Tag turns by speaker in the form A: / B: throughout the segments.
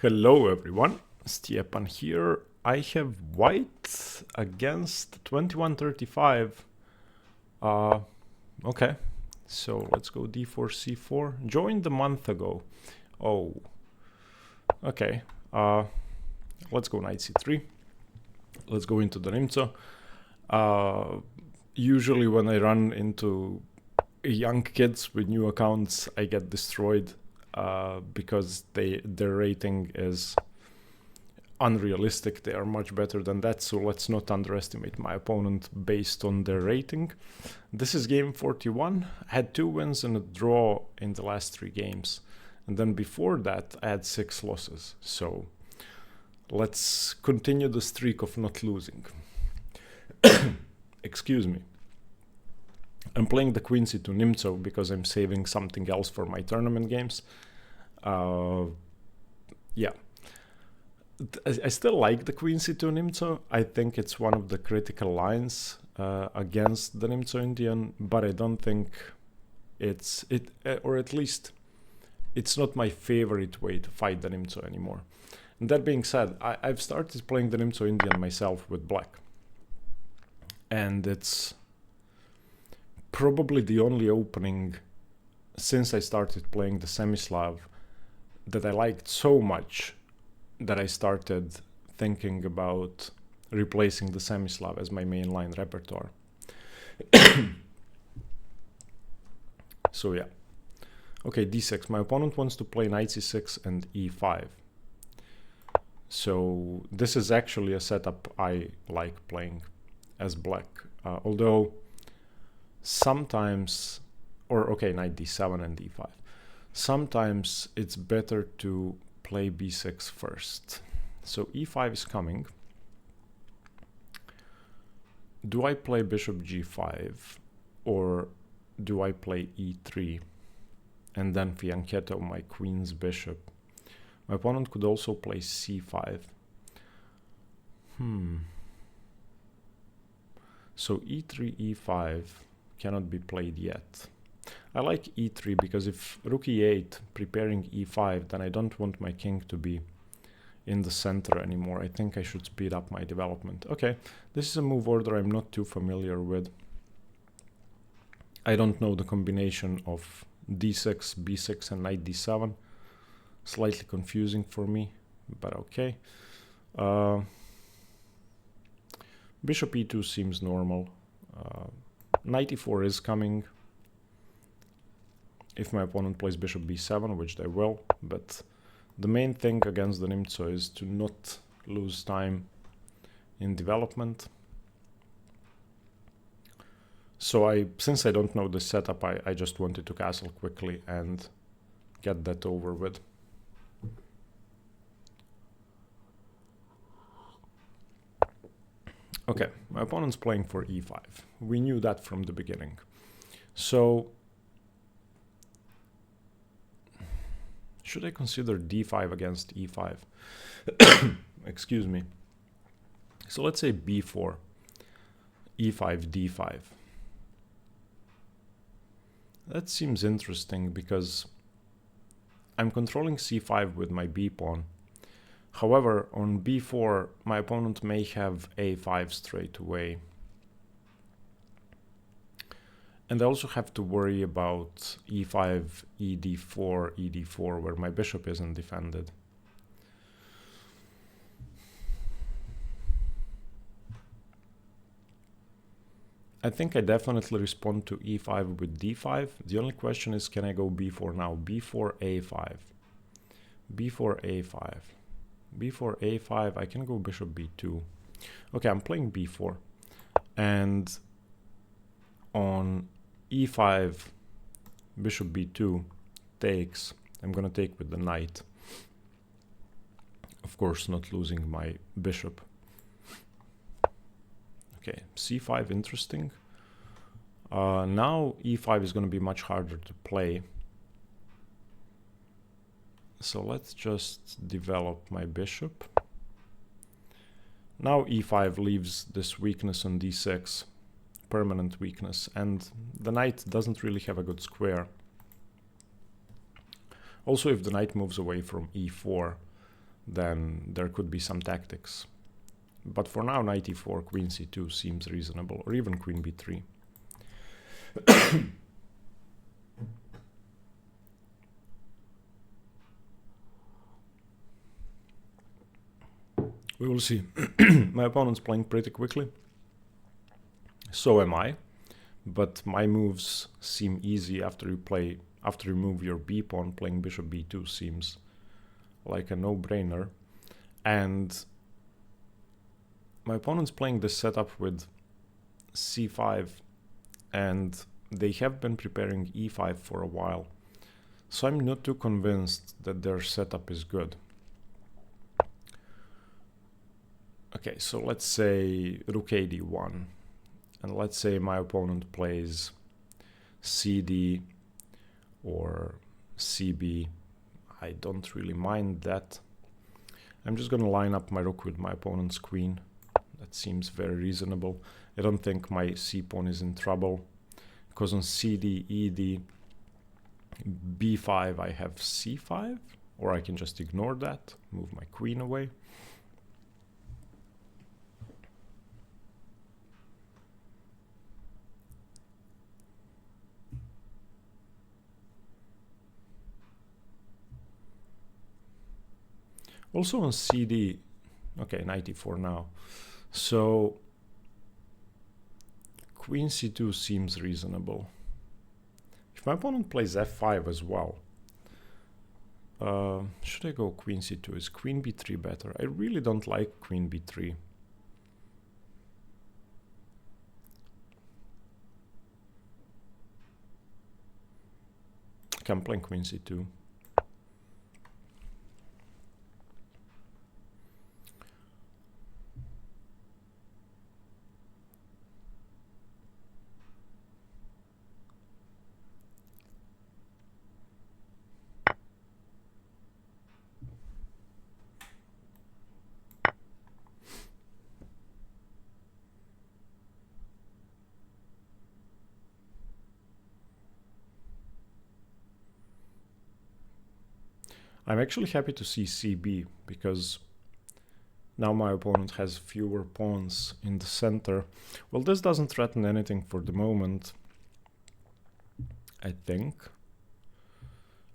A: Hello everyone, Stepan here. I have white against 2135. Okay, so let's go d4, c4. Joined a month ago. Oh, okay. Let's go knight c3. Let's go into the Nimzo. Usually when I run into young kids with new accounts, I get destroyed because their rating is unrealistic. They are much better than that, so let's not underestimate my opponent based on their rating. This is game 41. I had 2 wins and a draw in the last 3 games, and then before that I had 6 losses. So let's continue the streak of not losing. Excuse me. I'm playing the queen c2 Nimzo because I'm saving something else for my tournament games. Yeah. I still like the queen c2 Nimzo. I think it's one of the critical lines against the Nimzo-Indian, but I don't think or at least it's not my favorite way to fight the Nimzo anymore. And that being said, I've started playing the Nimzo-Indian myself with black. And it's probably the only opening since I started playing the Semi-Slav that I liked so much that I started thinking about replacing the Semi-Slav as my mainline repertoire. So yeah. Okay, d6. My opponent wants to play knight c6 and e5. So this is actually a setup I like playing as black. Although sometimes, knight d7 and d5. Sometimes it's better to play b6 first. So e5 is coming. Do I play bishop g5 or do I play e3 and then fianchetto my queen's bishop? My opponent could also play c5. So e3, e5 cannot be played yet. I like e3 because if rook e8 preparing e5, then I don't want my king to be in the center anymore. I think I should speed up my development. Okay, this is a move order I'm not too familiar with. I don't know the combination of d6, b6 and knight d7. Slightly confusing for me, but okay. Bishop e2 seems normal. Knight e4 is coming if my opponent plays bishop b7, which they will, but the main thing against the Nimzo is to not lose time in development. So since I don't know the setup, I just wanted to castle quickly and get that over with. Okay, my opponent's playing for e5. We knew that from the beginning. So should I consider d5 against e5? Excuse me. So let's say b4, e5, d5. That seems interesting because I'm controlling c5 with my b pawn. However, on b4, my opponent may have a5 straight away. And I also have to worry about e5, ed4, ed4, where my bishop isn't defended. I think I definitely respond to e5 with d5. The only question is, can I go b4 now? b4, a5. b4, a5. b4, a5, I can go bishop b2. Okay, I'm playing b4. And on e5, bishop b2 takes. I'm gonna take with the knight. Of course, not losing my bishop. Okay, c5, interesting. Now e5 is gonna be much harder to play. So let's just develop my bishop. Now e5 leaves this weakness on d6, permanent weakness, and the knight doesn't really have a good square. Also, if the knight moves away from e4, then there could be some tactics. But for now, knight e4, queen c2 seems reasonable, or even queen b3. We will see. My opponent's playing pretty quickly. So am I. But my moves seem easy after you move your b pawn. Playing bishop b2 seems like a no-brainer. And my opponent's playing this setup with c5, and they have been preparing e5 for a while. So I'm not too convinced that their setup is good. Okay, so let's say rook a d1, and let's say my opponent plays cd or cb. I don't really mind that. I'm just gonna line up my rook with my opponent's queen. That seems very reasonable. I don't think my c-pawn is in trouble, because on cd, ed, b5 I have c5, or I can just ignore that, move my queen away. Also on cd, okay, knight e4 now. So queen c2 seems reasonable. If my opponent plays f5 as well, should I go queen c2? Is queen b3 better? I really don't like queen b3. Okay, I'm playing queen c2. I'm actually happy to see cb, because now my opponent has fewer pawns in the center. Well, this doesn't threaten anything for the moment, I think.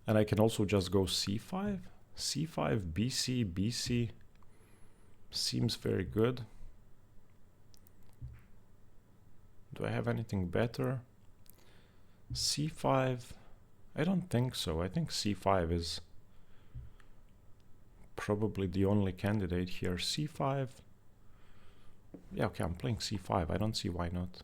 A: And I can also just go c5, c5, bc, bc. Seems very good. Do I have anything better? c5? I don't think so. I think c5 is probably the only candidate here. c5. Yeah, okay, I'm playing c5. I don't see why not.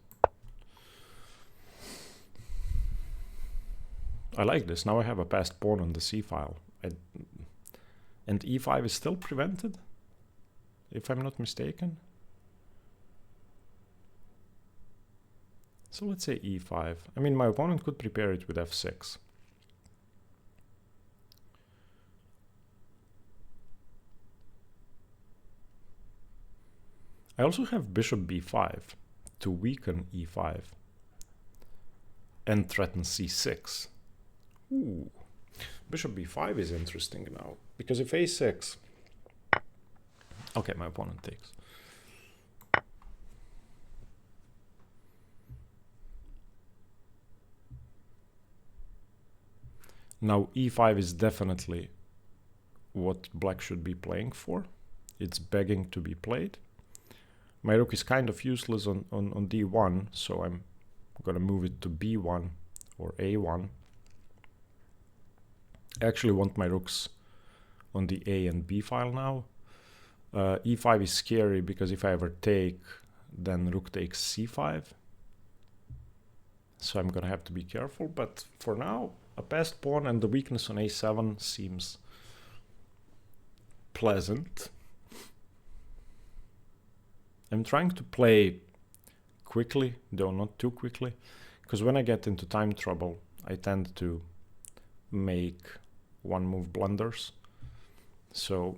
A: I like this. Now I have a passed pawn on the c file. And e5 is still prevented, if I'm not mistaken. So let's say e5. I mean, my opponent could prepare it with f6. I also have bishop b5 to weaken e5 and threaten c6. Ooh, bishop b5 is interesting now, because if a6... Okay, my opponent takes. Now e5 is definitely what black should be playing for. It's begging to be played. My rook is kind of useless on d1, so I'm gonna move it to b1 or a1. I actually want my rooks on the a and b file now. e5 is scary, because if I ever take, then rook takes c5. So I'm gonna have to be careful, but for now, a passed pawn and the weakness on a7 seems pleasant. I'm trying to play quickly, though not too quickly, because when I get into time trouble, I tend to make one move blunders. So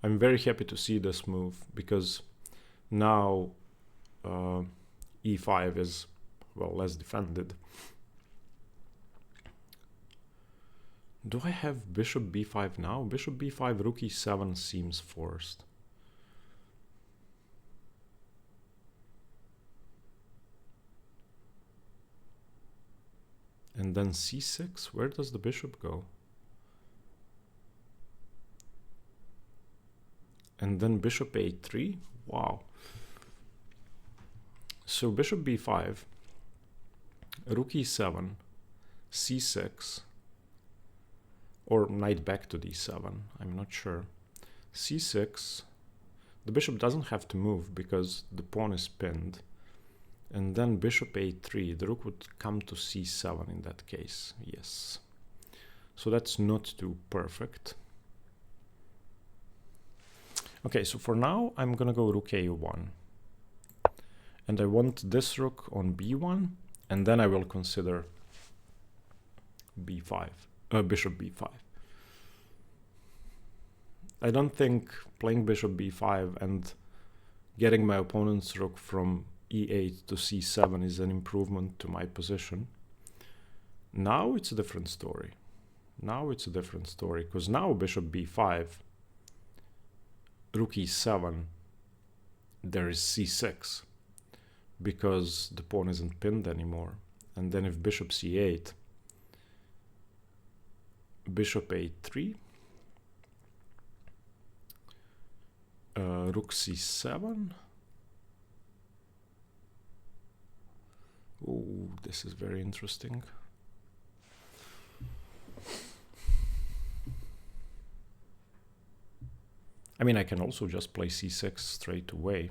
A: I'm very happy to see this move because now e5 is, well, less defended. Do I have bishop b5 now? Bishop b5, rook e7 seems forced. And then c6, where does the bishop go? And then bishop a3, wow. So bishop b5, rook e7, c6, or knight back to d7, I'm not sure. c6, the bishop doesn't have to move because the pawn is pinned. And then bishop a3, the rook would come to c7 in that case, yes. So that's not too perfect. Okay, so for now, I'm gonna go rook a1. And I want this rook on b1, and then I will consider b5, bishop b5. I don't think playing bishop b5 and getting my opponent's rook from e8 to c7 is an improvement to my position. Now it's a different story. Now it's a different story, because now bishop b5, rook e7, there is c6, because the pawn isn't pinned anymore. And then if bishop c8, bishop a3, rook c7. Oh, this is very interesting. I mean, I can also just play c6 straight away.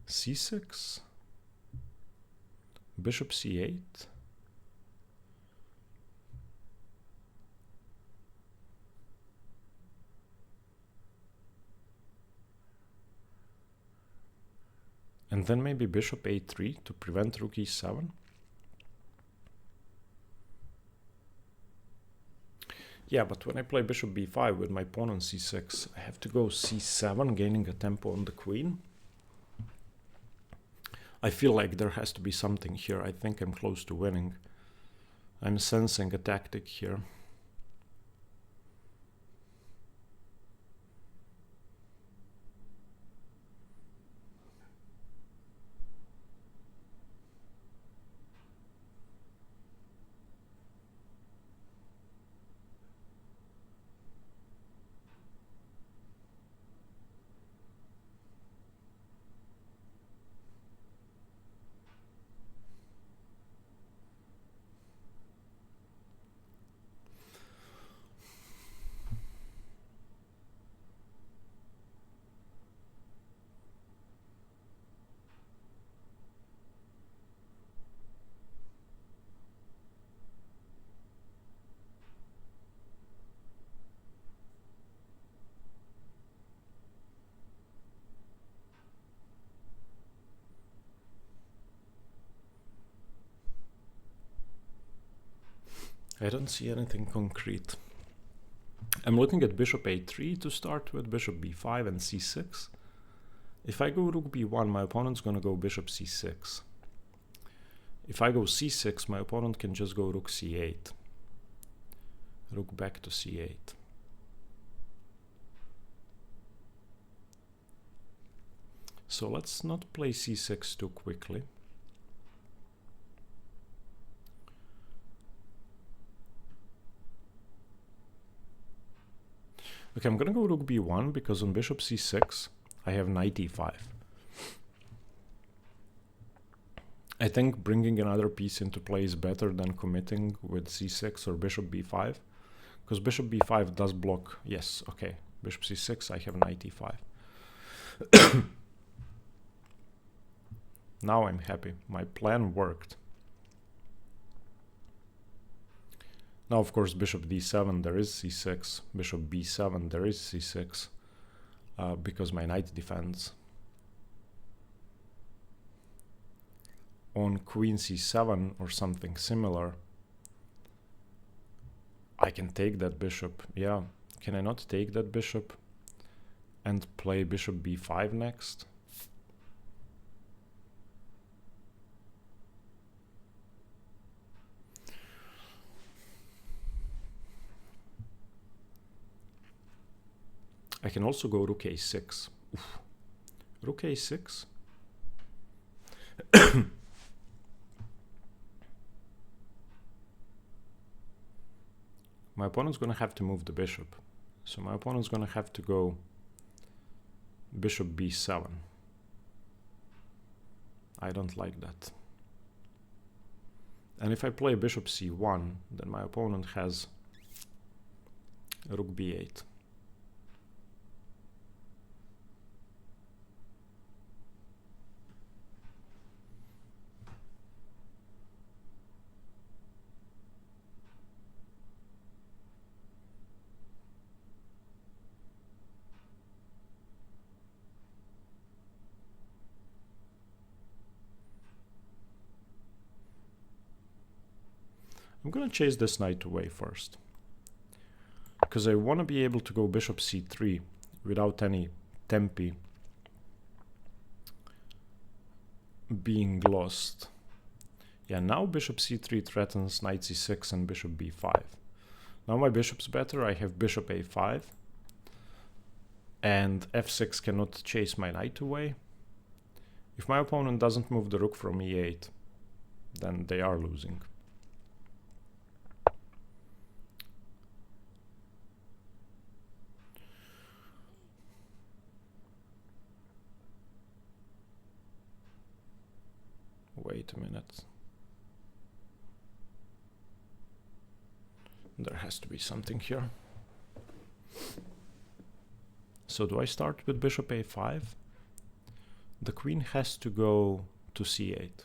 A: c6, bishop c8. And then maybe bishop a3 to prevent rook e7. Yeah, but when I play bishop b5 with my pawn on c6, I have to go c7, gaining a tempo on the queen. I feel like there has to be something here. I think I'm close to winning. I'm sensing a tactic here. I don't see anything concrete. I'm looking at bishop a3 to start with, bishop b5 and c6. If I go rook b1, my opponent's gonna go bishop c6. If I go c6, my opponent can just go rook c8. Rook back to c8. So let's not play c6 too quickly. Okay, I'm gonna go rook b1 because on bishop c6 I have knight e5. I think bringing another piece into play is better than committing with c6 or bishop b5, because bishop b5 does block. Yes, okay, bishop c6, I have knight e5. Now I'm happy. My plan worked. Now, of course, bishop d7, there is c6. Bishop b7, there is c6, because my knight defends. On queen c7 or something similar, I can take that bishop. Yeah, can I not take that bishop? and play bishop b5 next. I can also go rook a6. Oof. Rook a6. My opponent's going to have to move the bishop. So my opponent's going to have to go bishop b7. I don't like that. And if I play bishop c1, then my opponent has rook b8. I'm going to chase this knight away first, because I want to be able to go bishop c3 without any tempi being lost. Yeah, now bishop c3 threatens knight c6 and bishop b5. Now my bishop's better. I have bishop a5, and f6 cannot chase my knight away. If my opponent doesn't move the rook from e8, then they are losing. Wait a minute. There has to be something here. So do I start with bishop a5? The queen has to go to c8.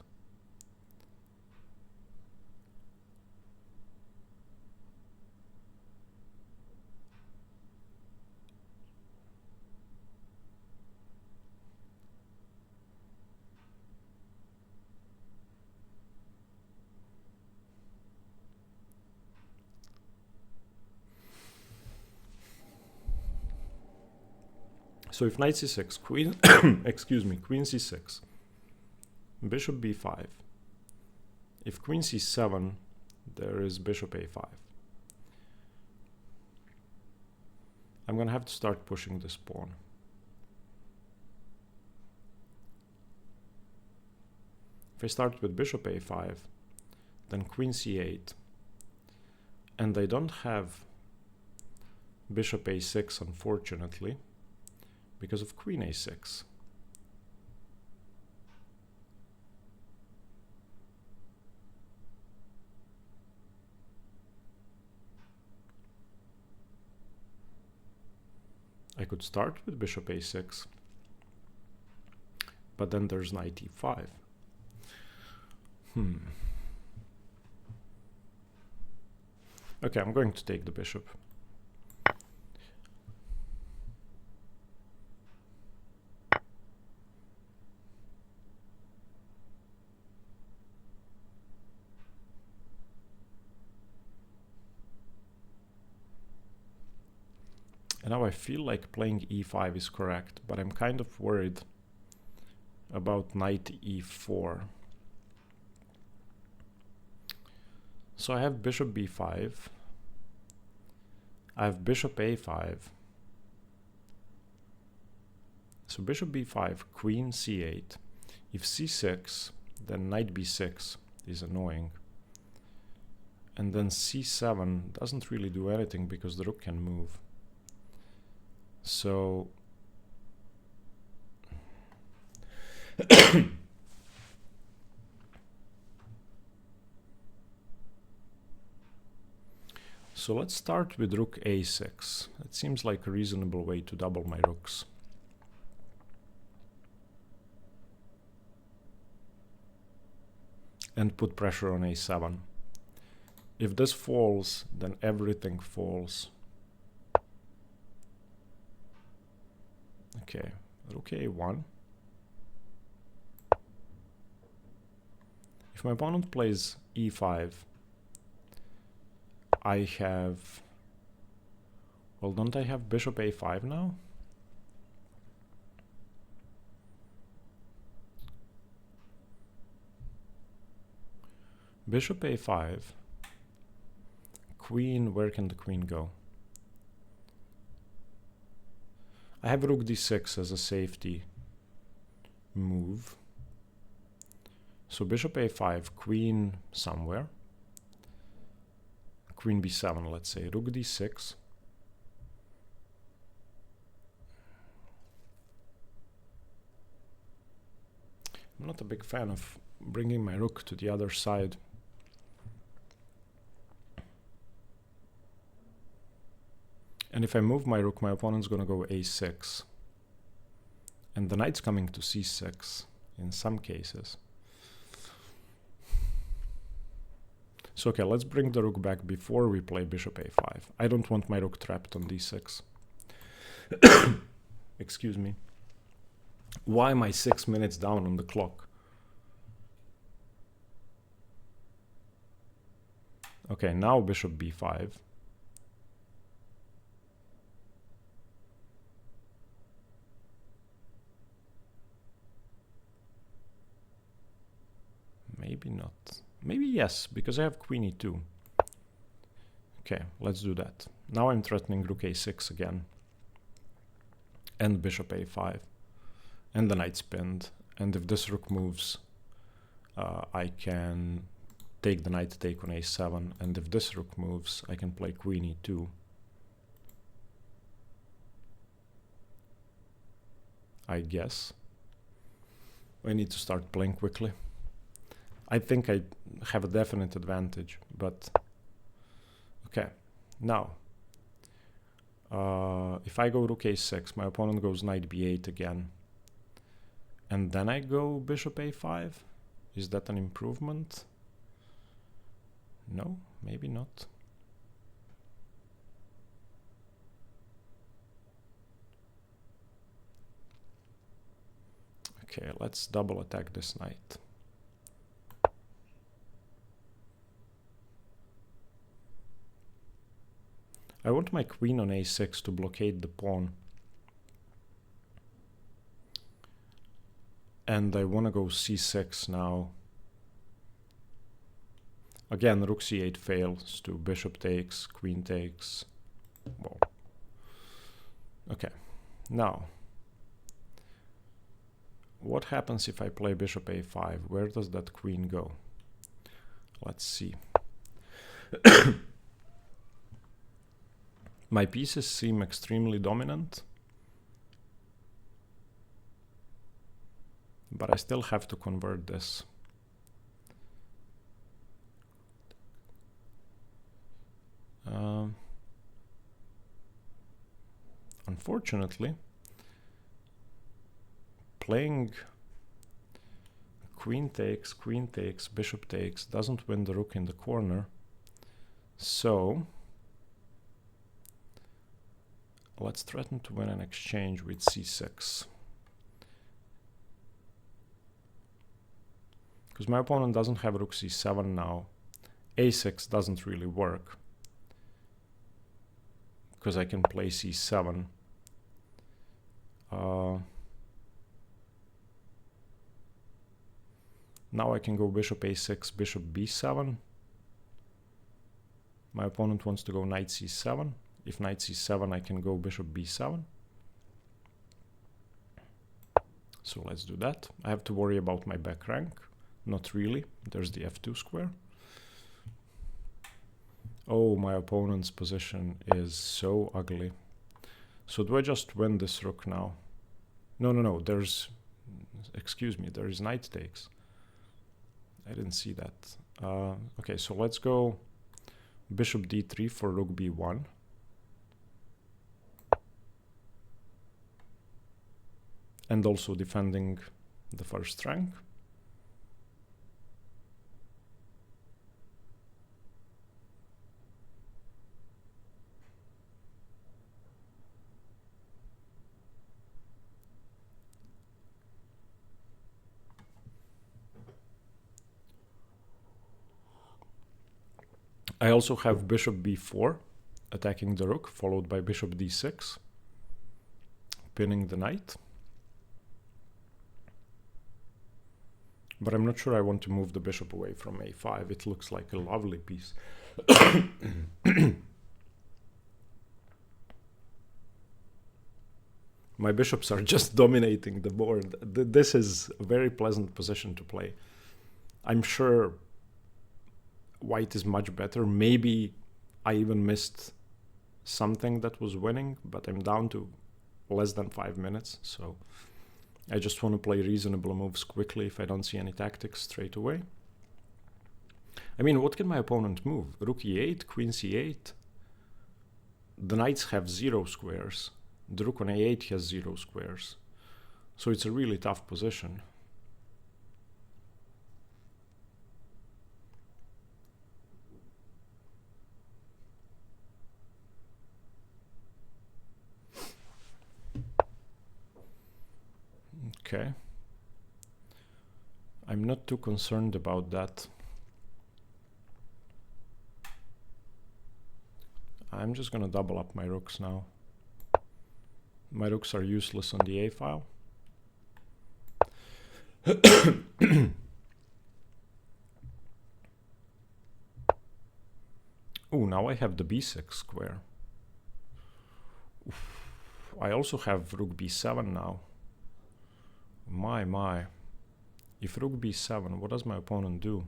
A: So if knight c6, queen, excuse me, queen c6, bishop b5. If queen c7, there is bishop a5. I'm gonna have to start pushing this pawn. If I start with bishop a5, then queen c8, and I don't have bishop a6, unfortunately, because of queen a6. I could start with bishop a6, but then there's knight e5. Okay, I'm going to take the bishop. And now I feel like playing e5 is correct, but I'm kind of worried about knight e4. So I have bishop b5, I have bishop a5, so bishop b5, queen c8, if c6, then knight b6 is annoying, and then c7 doesn't really do anything because the rook can move. So so let's start with rook a6. That seems like a reasonable way to double my rooks. And put pressure on a7. If this falls, then everything falls. Okay, rook a1. If my opponent plays e5, I have... Well, don't I have bishop a5 now? Bishop a5. Queen, where can the queen go? I have rook d6 as a safety move. So bishop a5, queen somewhere. Queen b7, let's say. Rook d6. I'm not a big fan of bringing my rook to the other side. And if I move my rook, my opponent's gonna go a6. And the knight's coming to c6 in some cases. So okay, let's bring the rook back before we play bishop a5. I don't want my rook trapped on d6. Excuse me. Why am I 6 minutes down on the clock? Okay, now bishop b5. Maybe not. Maybe yes, because I have queen e2. Okay, let's do that. Now I'm threatening rook a6 again. And bishop a5. And the knight's pinned. And if this rook moves, I can take the knight take on a7. And if this rook moves, I can play queen e2. I guess. I need to start playing quickly. I think I have a definite advantage, but okay. Now, if I go rook a6, my opponent goes knight b8 again. And then I go bishop a5? Is that an improvement? No, maybe not. Okay, let's double attack this knight. I want my queen on a6 to blockade the pawn. And I want to go c6 now. Again, rook c8 fails to bishop takes, queen takes. Whoa. Okay, now. What happens if I play bishop a5? Where does that queen go? Let's see. My pieces seem extremely dominant, but I still have to convert this. Unfortunately, playing queen takes, bishop takes doesn't win the rook in the corner. So let's threaten to win an exchange with c6. Because my opponent doesn't have rook c7 now. a6 doesn't really work. Because I can play c7. Now I can go bishop a6, bishop b7. My opponent wants to go knight c7. If knight c7, I can go bishop b7. So let's do that. I have to worry about my back rank. Not really. There's the f2 square. Oh, my opponent's position is so ugly. So do I just win this rook now? No. There's... Excuse me. There is knight takes. I didn't see that. Okay, so let's go bishop d3 for rook b1. And also defending the first rank. I also have bishop b4 attacking the rook, followed by bishop d6, pinning the knight. But I'm not sure I want to move the bishop away from a5. It looks like a lovely piece. My bishops are just dominating the board. This is a very pleasant position to play. I'm sure white is much better. Maybe I even missed something that was winning, but I'm down to less than 5 minutes, so I just want to play reasonable moves quickly if I don't see any tactics straight away. I mean, what can my opponent move? Rook e8, queen c8. The knights have 0 squares. The rook on a8 has 0 squares. So it's a really tough position. Okay. I'm not too concerned about that. I'm just gonna double up my rooks now. My rooks are useless on the A file. Oh, now I have the b6 square. Oof. I also have rook b7 now. My. If rook b7, what does my opponent do?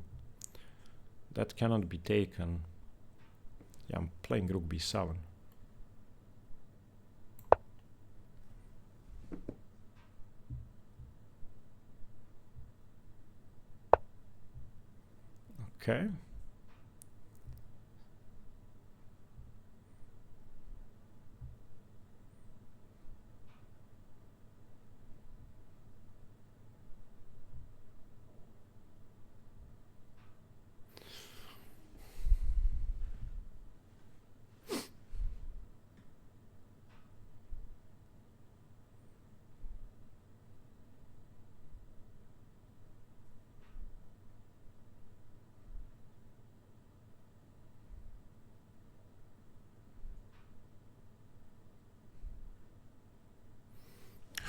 A: That cannot be taken. Yeah, I'm playing rook b7. Okay.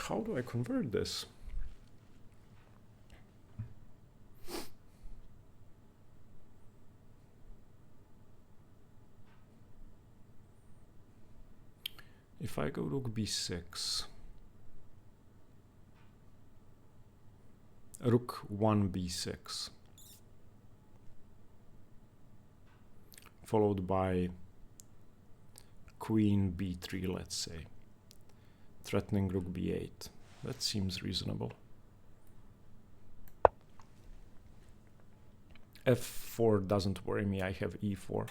A: How do I convert this? If I go rook b6, rook 1 b6, followed by queen b3, let's say, threatening rook b8. That seems reasonable. f4 doesn't worry me, I have e4.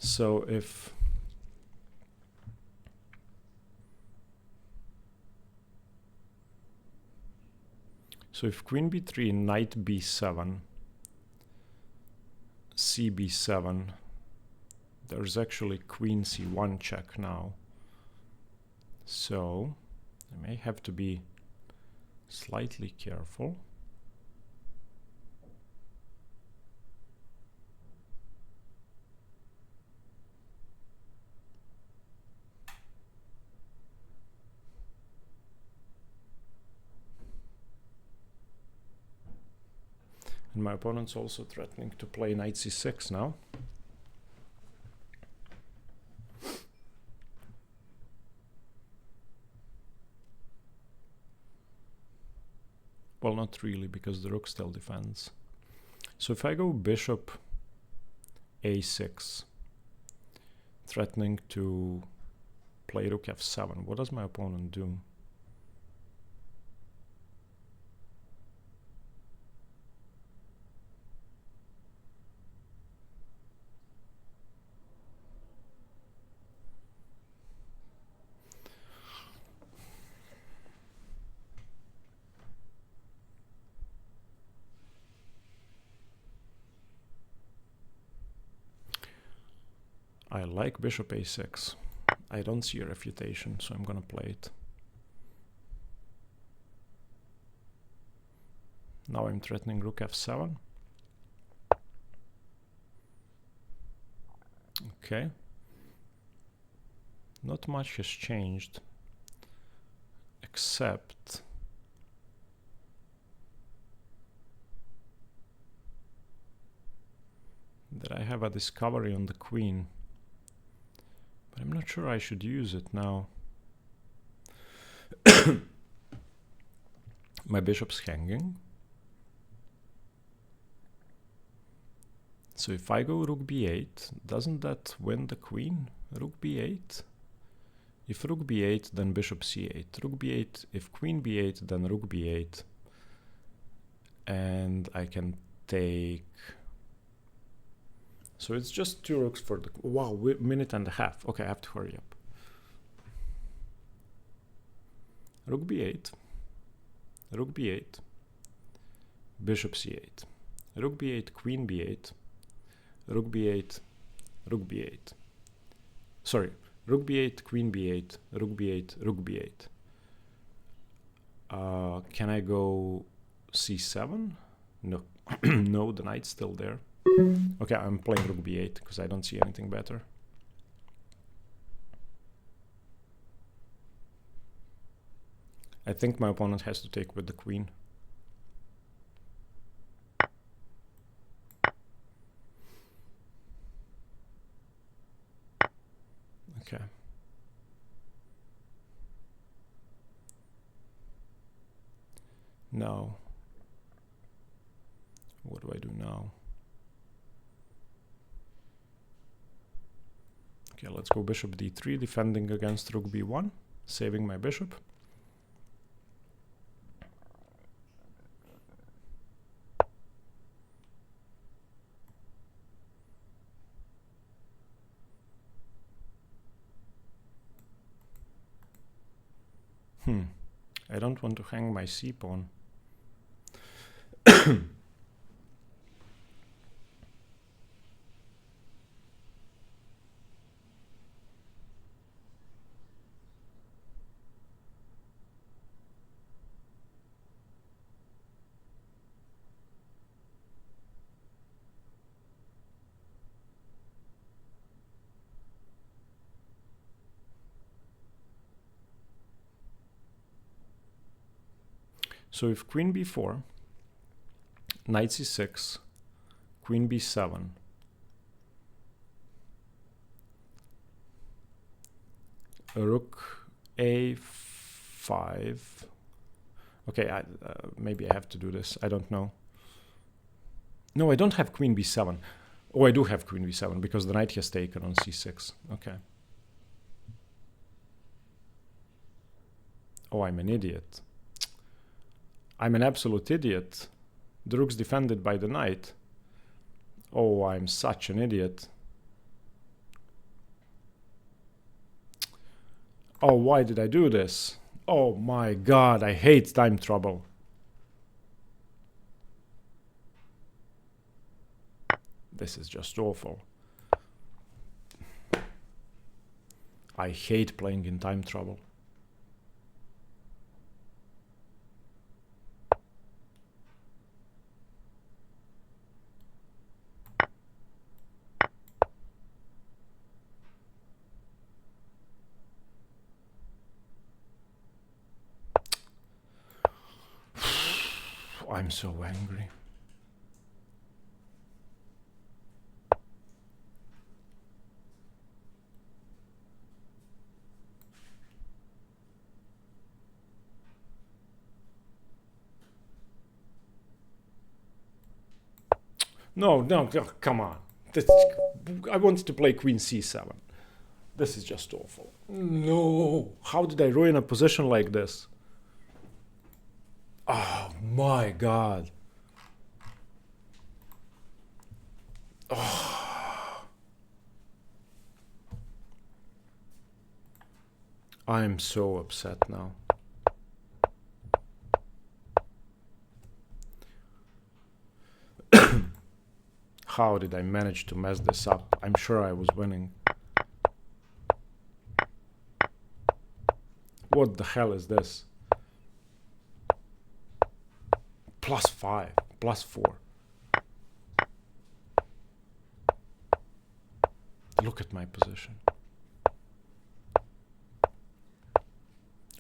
A: So if queen b3, knight b7, c b7, there's actually queen c1 check now. So I may have to be slightly careful. And my opponent's also threatening to play knight c6 now. Well, not really, because the rook still defends. So if I go bishop a6, threatening to play rook f7, what does my opponent do? I like bishop a6. I don't see a refutation, so I'm gonna play it. Now I'm threatening rook f7. Okay. Not much has changed, except that I have a discovery on the queen. But I'm not sure I should use it now. My bishop's hanging. So if I go rook b8, doesn't that win the queen? Rook b8? If rook b8, then bishop c8. Rook b8, if queen b8, then rook b8. And I can take... So it's just 2 rooks for the... Wow, minute and a half. Okay, I have to hurry up. Rook b8. Rook b8. Bishop c8. Rook b8, queen b8. Rook b8, rook b8. Sorry, rook b8, queen b8, rook b8, rook b8. Can I go c7? No. No, the knight's still there. Okay, I'm playing rook b8 because I don't see anything better. I think my opponent has to take with the queen. Okay. Now, what do I do now? Okay, let's go bishop d3, defending against rook b1, saving my bishop. I don't want to hang my c-pawn. So if queen b4, knight c6, queen b7, rook a5. Okay, maybe I have to do this. I don't know. No, I don't have queen b7. Oh, I do have queen b7 because the knight has taken on c6. Okay. Oh, I'm an idiot. I'm an absolute idiot. The rook's defended by the knight. Oh, I'm such an idiot. Oh, why did I do this? Oh my god, I hate time trouble. This is just awful. I hate playing in time trouble. I'm so angry. No, no, come on. I wanted to play queen c7. This is just awful. No, how did I ruin a position like this? Oh my god. Oh. I'm so upset now. How did I manage to mess this up? I'm sure I was winning. What the hell is this? +5, +4. Look at my position.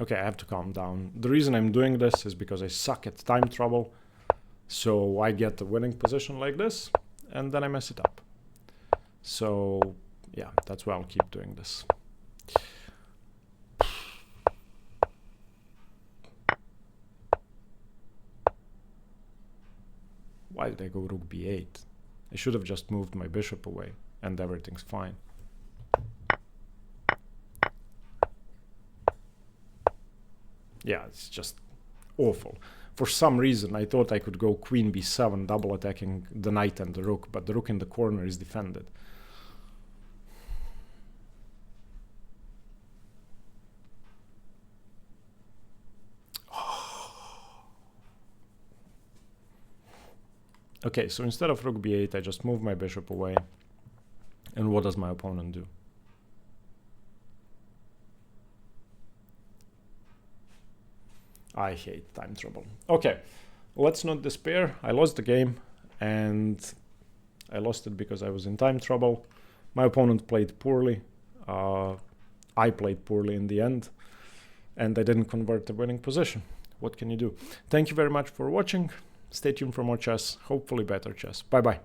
A: Okay, I have to calm down. The reason I'm doing this is because I suck at time trouble. So I get a winning position like this, and then I mess it up. So yeah, that's why I'll keep doing this. Why did I go rook b8? I should have just moved my bishop away and everything's fine. Yeah, it's just awful. For some reason, I thought I could go queen b7, double attacking the knight and the rook, but the rook in the corner is defended. Okay, so instead of rook b8, I just move my bishop away. And what does my opponent do? I hate time trouble. Okay, let's not despair. I lost the game, and I lost it because I was in time trouble. My opponent played poorly. I played poorly in the end, and I didn't convert the winning position. What can you do? Thank you very much for watching. Stay tuned for more chess, hopefully better chess. Bye-bye.